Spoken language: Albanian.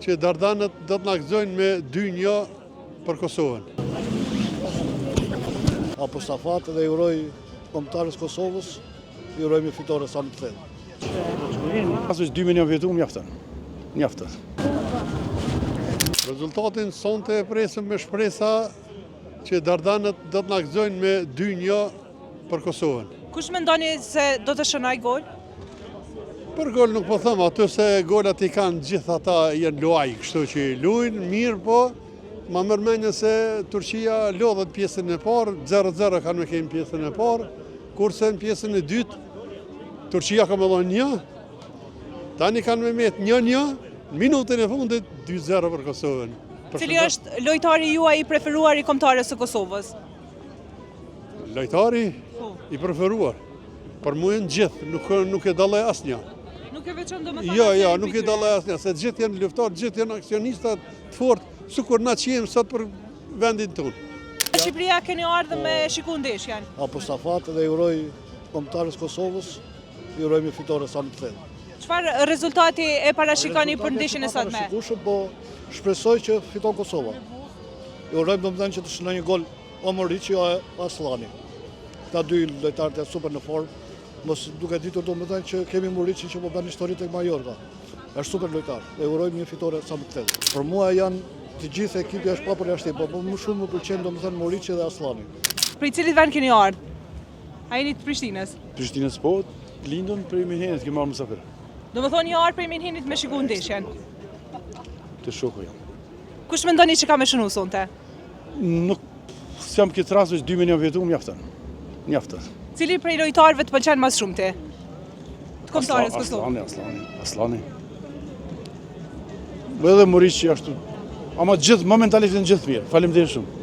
që Dardanët do të na gëzojnë me 2-1 për Kosovën. Apo stafat dhe uroj kombëtarës Kosovës, i uroj me fitore sa më të thellë. Pasë 2 milion vjetu mjaftën. Mjaftën. Rezultatin sonte e presim me shpresa që Dardanët do të na gëzojnë me 2-1 për Kosovën. Kush mendoni se do të shënoj gol? Për gol nuk po them, aty se golat i kanë gjithë ata janë luaj, kështu që luajnë mirë, po ma mërmenje se Turqia lodhet pjesën e parë, 0-0 kanë me kemi pjesën e parë, kurse në pjesën e dytë Turqia ka me dhonë 1, tani kanë me metë 1-1, minutën e fundit 2-0 për Kosovën. Cili është lojtari juaj i preferuar i kombëtarës së Kosovës? Lojtari i preferuar. Për mua në gjithë, nuk e dalloj asnjë. Nuk e veçon domethënë. Jo, nuk e dalloj asnjë, se gjithë janë luftarë, gjithë janë aksionistat të fortë, sikur na qijmë sot për vendin tonë. Në Shqipëria keni ardhur me shiku ndeshjen. Apo stafat dhe i uroj kombëtarës Kosovës, i uroj me fitore sa më të thellë. Çfarë rezultati e parashikoni për ndeshjen e sotme? Po shpresoj që fiton Kosova. I uroj domethënë që të shënojë një gol Omoriçi o Aslani. Ta dy lojtarët janë super në formë. Mos duke ditur domethënë që kemi Muriçin që po bën histori tek Majorka. Është super lojtar dhe uroj një fitore sa më të thellë. Për mua janë të gjithë ekipi është pa përjashtim, po më shumë më pëlqen domethënë Muriçi dhe Aslani. Për cilit vend keni ardhur? A jeni të Prishtinës? Prishtinës po, lindën për Minhenit, kemi marrë mysafir. Domethënë një ardhur për Minhenit me shiku ndeshjen. Të shoku jam. Kush mendoni që ka më shënuar sonte? Nuk s'jam këtë rast, 2 milion vjetu mjaftën. Mjaftën. Cili prej lojtarëve të pëlqen më shumë ti? Të kombëtarës Kosovës. Aslani. Edhe Muriçi ashtu. Ama gjithë momentalisht janë gjithë mirë. Faleminderit shumë.